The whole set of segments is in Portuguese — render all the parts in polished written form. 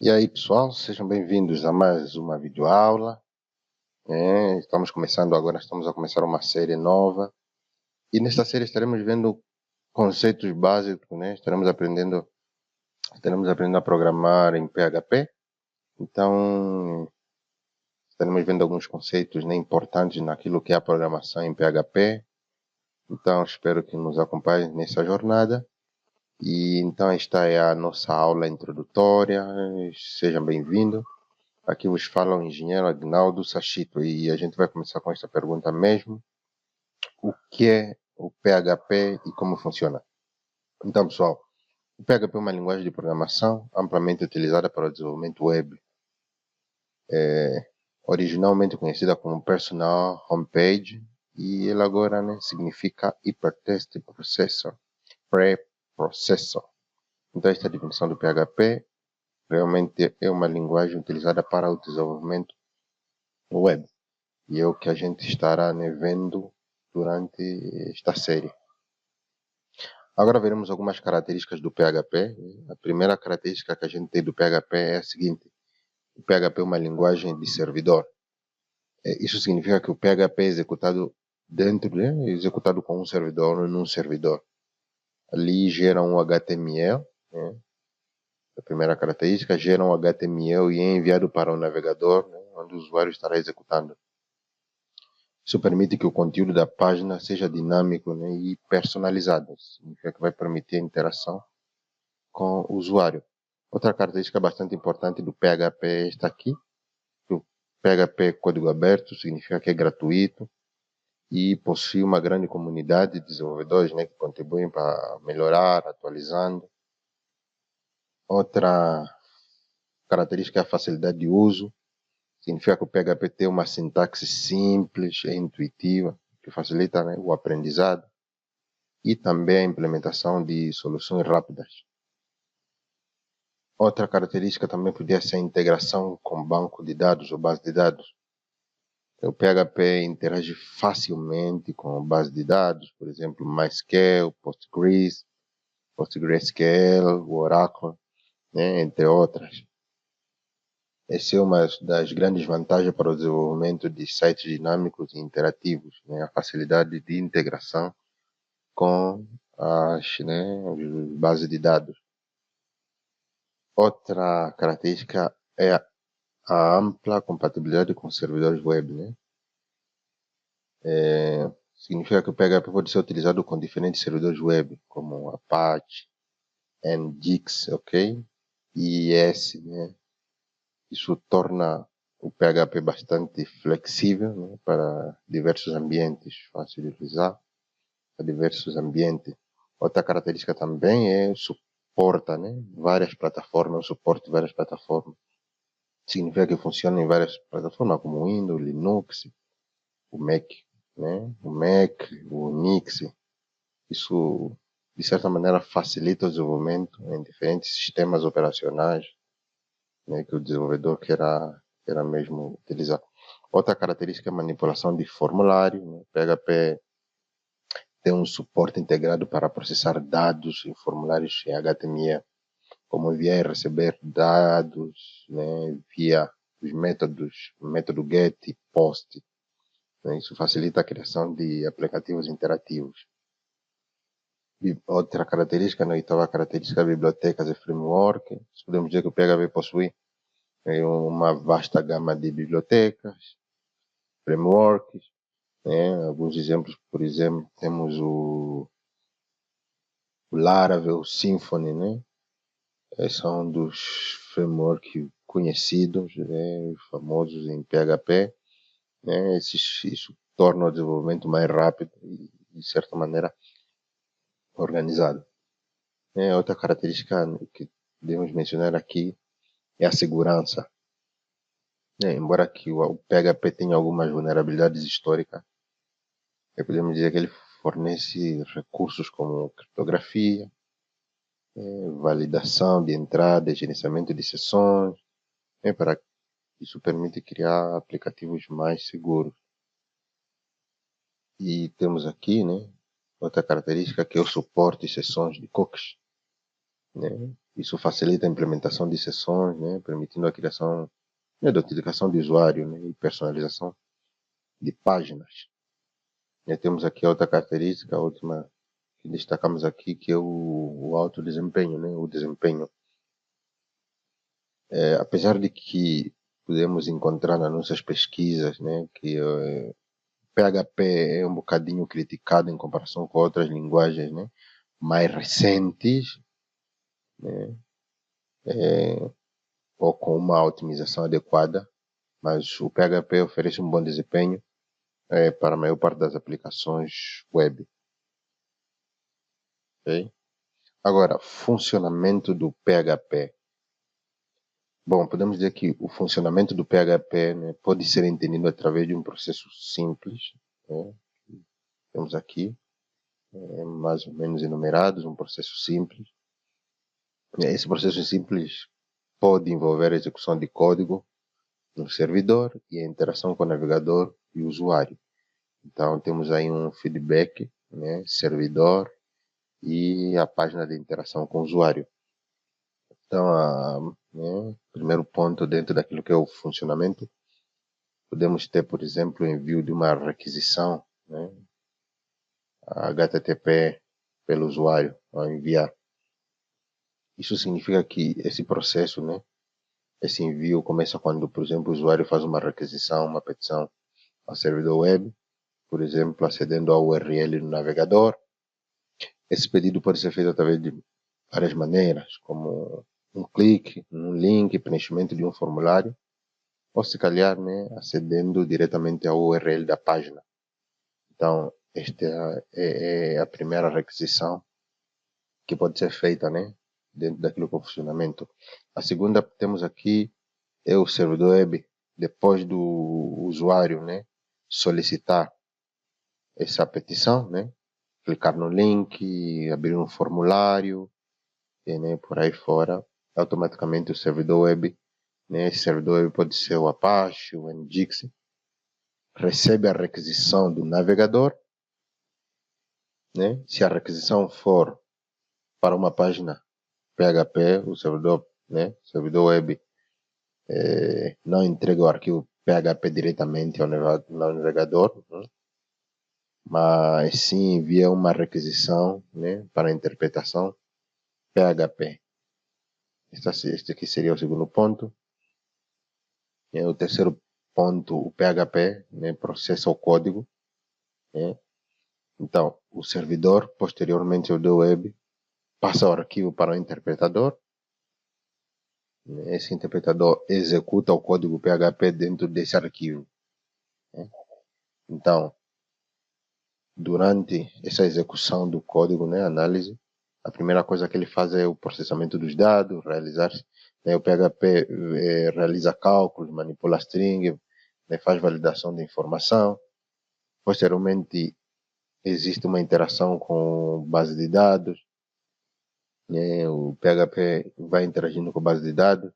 E aí, pessoal, sejam bem-vindos a mais uma videoaula. Estamos a começar uma série nova. E nesta série estaremos vendo conceitos básicos, né? Estaremos aprendendo a programar em PHP. Então, estaremos vendo alguns conceitos, né, importantes naquilo que é a programação em PHP. Então, espero que nos acompanhem nessa jornada. E então, esta é a nossa aula introdutória. Sejam bem-vindos. Aqui vos fala o engenheiro Agnaldo Sachito e a gente vai começar com esta pergunta mesmo. O que é o PHP e como funciona? Então, pessoal, o PHP é uma linguagem de programação amplamente utilizada para o desenvolvimento web. Originalmente conhecida como Personal Homepage e ele agora, né, significa Hypertext Processor, Preprocessor. Então, esta definição do PHP realmente é uma linguagem utilizada para o desenvolvimento web. E é o que a gente estará, né, vendo durante esta série. Agora veremos algumas características do PHP. A primeira característica que a gente tem do PHP é a seguinte: o PHP é uma linguagem de servidor. Isso significa que o PHP é executado executado com um servidor, num servidor. Ali gera um HTML, né? A primeira característica gera um HTML e é enviado para o navegador, né, onde o usuário estará executando. Isso permite que o conteúdo da página seja dinâmico, né, e personalizado. Significa que vai permitir a interação com o usuário. Outra característica bastante importante do PHP está aqui. O PHP é código aberto, significa que é gratuito e possui uma grande comunidade de desenvolvedores, né, que contribuem para melhorar, atualizando. Outra característica é a facilidade de uso. Significa que o PHP tem uma sintaxe simples e intuitiva, que facilita, né, o aprendizado e também a implementação de soluções rápidas. Outra característica também podia ser a integração com banco de dados ou base de dados. O PHP interage facilmente com base de dados, por exemplo, MySQL, PostgreSQL, Oracle, né, entre outras. Essa é uma das grandes vantagens para o desenvolvimento de sites dinâmicos e interativos, né, a facilidade de integração com as bases de dados. Outra característica é a ampla compatibilidade com servidores web, né? Significa que o PHP pode ser utilizado com diferentes servidores web, como Apache, Nginx, ok? E IIS, né? Isso torna o PHP bastante flexível, né, para diversos ambientes, fácil de utilizar para diversos ambientes. Outra característica também é suporta, né, várias plataformas, o suporte de várias plataformas. Significa que funciona em várias plataformas, como o Windows, Linux, o Mac, né, o Unix. Isso, de certa maneira, facilita o desenvolvimento em diferentes sistemas operacionais, né, que o desenvolvedor queira mesmo utilizar. Outra característica é a manipulação de formulário, né? PHP tem um suporte integrado para processar dados em formulários em HTML, como enviar e receber dados, né, via os método get e post. Né? Isso facilita a criação de aplicativos interativos. Outra característica, né, oitava característica, bibliotecas e framework. Podemos dizer que o PHP possui uma vasta gama de bibliotecas, frameworks, né? Alguns exemplos, por exemplo, temos o Laravel, o Symfony, né? São dos frameworks conhecidos, né, famosos em PHP, né? Isso torna o desenvolvimento mais rápido e, de certa maneira, organizado. Outra característica que devemos mencionar aqui é a segurança. Embora que o PHP tenha algumas vulnerabilidades históricas, podemos dizer que ele fornece recursos como criptografia, validação de entrada, gerenciamento de sessões, para isso permite criar aplicativos mais seguros. E temos aqui, né, outra característica que é o suporte de sessões de cookies. né? Isso facilita a implementação de sessões, né? Permitindo a criação, né, de autenticação de usuário, né? E personalização de páginas. E temos aqui outra característica, a última que destacamos aqui, que é o alto desempenho, né? O desempenho. Apesar de que podemos encontrar nas nossas pesquisas, né, que PHP é um bocadinho criticado em comparação com outras linguagens, né, mais recentes, né, ou com uma otimização adequada, mas o PHP oferece um bom desempenho para a maior parte das aplicações web. Okay? Agora, funcionamento do PHP. Bom, podemos dizer que o funcionamento do PHP, né, pode ser entendido através de um processo simples. Né? Temos aqui mais ou menos enumerados, um processo simples. Esse processo simples pode envolver a execução de código no servidor e a interação com o navegador e o usuário. Então, temos aí um feedback, né, servidor e a página de interação com o usuário. Então, primeiro ponto dentro daquilo que é o funcionamento, podemos ter, por exemplo, o envio de uma requisição, né, HTTP pelo usuário ao enviar. Isso significa que esse processo, né, esse envio começa quando, por exemplo, o usuário faz uma requisição, uma petição ao servidor web, por exemplo, acedendo ao URL no navegador. Esse pedido pode ser feito através de várias maneiras, como um clique, um link, preenchimento de um formulário, ou se calhar, né, acedendo diretamente ao URL da página. Então, esta é a primeira requisição que pode ser feita, né, dentro daquilo que é o funcionamento. A segunda temos aqui é o servidor web, depois do usuário, né, solicitar essa petição, né, clicar no link, abrir um formulário, e, né, por aí fora, automaticamente o servidor web, né, esse servidor web pode ser o Apache, o Nginx, recebe a requisição do navegador, né, se a requisição for para uma página PHP, o servidor, né, servidor web não entrega o arquivo PHP diretamente ao navegador, né, mas sim envia uma requisição, né, para a interpretação PHP. Este aqui seria o segundo ponto. O terceiro ponto, o PHP, né, processa o código. Né? Então, o servidor, posteriormente o do web, passa o arquivo para o interpretador. Esse interpretador executa o código PHP dentro desse arquivo. Né? Então, durante essa execução do código, né, análise, a primeira coisa que ele faz é o processamento dos dados, realizar, né, o PHP realiza cálculos, manipula string, né, faz validação de informação. Posteriormente, existe uma interação com base de dados, né, o PHP vai interagindo com a base de dados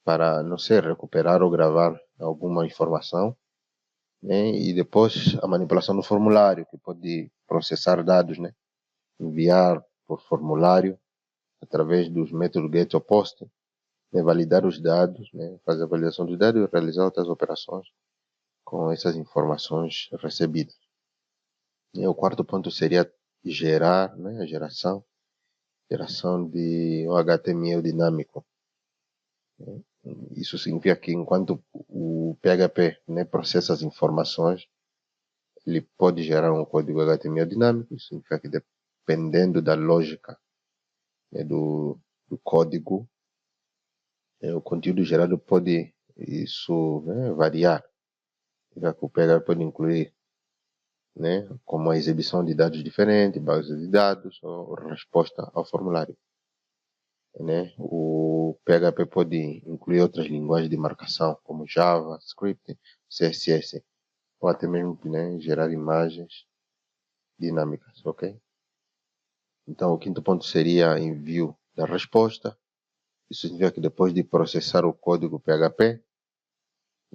para, não sei, recuperar ou gravar alguma informação, né, e depois a manipulação do formulário, que pode processar dados, né, enviar por formulário através dos métodos GET ou POST, né, validar os dados, né, fazer a validação dos dados e realizar outras operações com essas informações recebidas. E o quarto ponto seria gerar, né, a geração de um HTML dinâmico. Isso significa que enquanto o PHP, né, processa as informações, ele pode gerar um código HTML dinâmico. Isso significa que dependendo da lógica, né, do código, o conteúdo gerado pode isso, né, variar. O PHP pode incluir, né, como a exibição de dados diferentes, base de dados ou resposta ao formulário. Né? O PHP pode incluir outras linguagens de marcação, como Java, Script, CSS, ou até mesmo, né, gerar imagens dinâmicas, ok? Então, o quinto ponto seria envio da resposta. Isso significa que depois de processar o código PHP,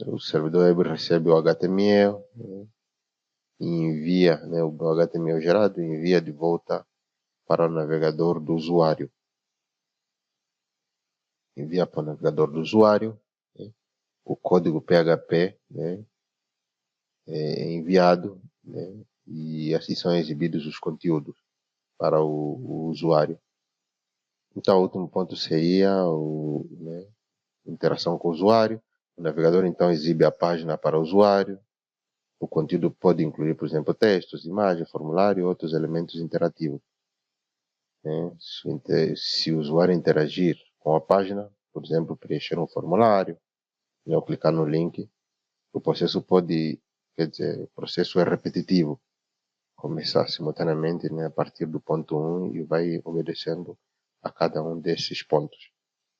o servidor web recebe o HTML, né, e envia, né, o HTML gerado, envia de volta para o navegador do usuário. envia para o navegador do usuário, né? O código PHP, né, é enviado, né, e assim são exibidos os conteúdos para o usuário. Então, o último ponto seria né, interação com o usuário. O navegador, então, exibe a página para o usuário. O conteúdo pode incluir, por exemplo, textos, imagens, formulário e outros elementos interativos, né? Se o usuário interagir com a página, por exemplo, preencher um formulário, né, ou clicar no link, o processo pode, quer dizer, o processo é repetitivo, começar simultaneamente, né, a partir do ponto 1 e vai obedecendo a cada um desses pontos.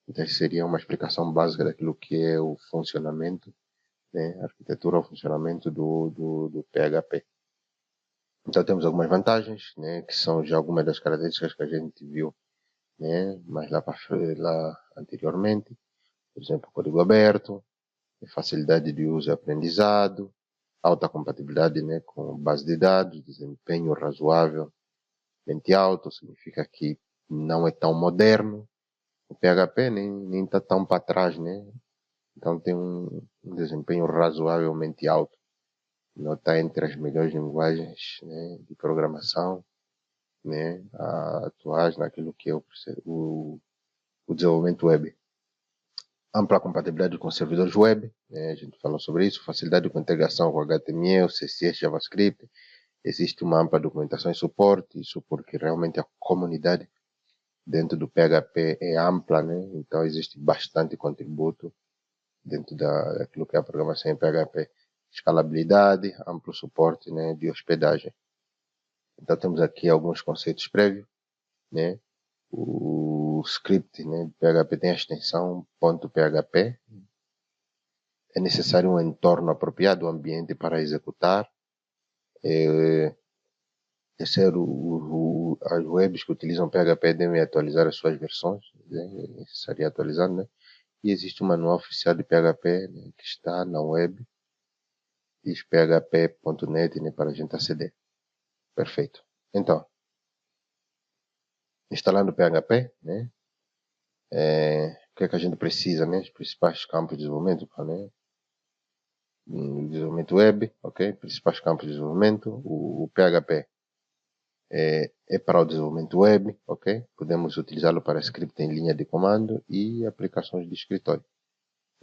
Então, seria uma explicação básica daquilo que é o funcionamento, né, a arquitetura, o funcionamento do PHP. Então, temos algumas vantagens, né, que são já algumas das características que a gente viu, né, mais lá anteriormente. Por exemplo, código aberto, facilidade de uso e aprendizado, alta compatibilidade, né, com base de dados, desempenho razoavelmente alto, significa que não é tão moderno. O PHP nem está tão para trás, né? Então tem um desempenho razoavelmente alto. Não está entre as melhores linguagens, né, de programação, né, atuais naquilo que é o desenvolvimento web. Ampla compatibilidade com servidores web, né, a gente falou sobre isso, facilidade com integração com HTML, CSS, JavaScript, existe uma ampla documentação e suporte, isso porque realmente a comunidade dentro do PHP é ampla, né, então existe bastante contributo dentro daquilo que é a programação em PHP. Escalabilidade, amplo suporte, né, de hospedagem. Então temos aqui alguns conceitos prévios, né, o script, né, de PHP tem a extensão .php. É necessário um entorno apropriado, um ambiente para executar. Terceiro, as webs que utilizam PHP devem atualizar as suas versões, né? É necessário atualizar, né? E existe um manual oficial de PHP, né, que está na web, diz php.net, né, para a gente aceder. Perfeito. Então, instalando PHP, né, o que é que a gente precisa, né? Os principais campos de desenvolvimento, né? Desenvolvimento web, ok? Principais campos de desenvolvimento, o PHP é para o desenvolvimento web, ok? Podemos utilizá-lo para script em linha de comando e aplicações de escritório.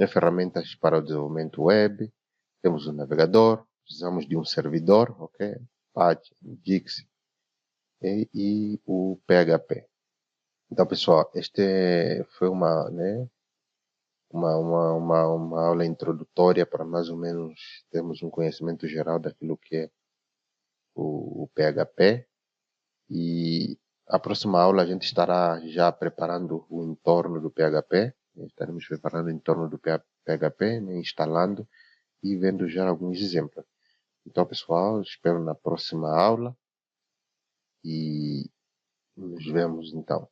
Ferramentas para o desenvolvimento web, temos o navegador, precisamos de um servidor, ok? Apache, Dix e o PHP. Então, pessoal, este foi uma aula introdutória para mais ou menos termos um conhecimento geral daquilo que é o PHP. E a próxima aula a gente estará já preparando o entorno do PHP, estaremos preparando o entorno do PHP, né, instalando e vendo já alguns exemplos. Então, pessoal, espero na próxima aula e nos vemos então.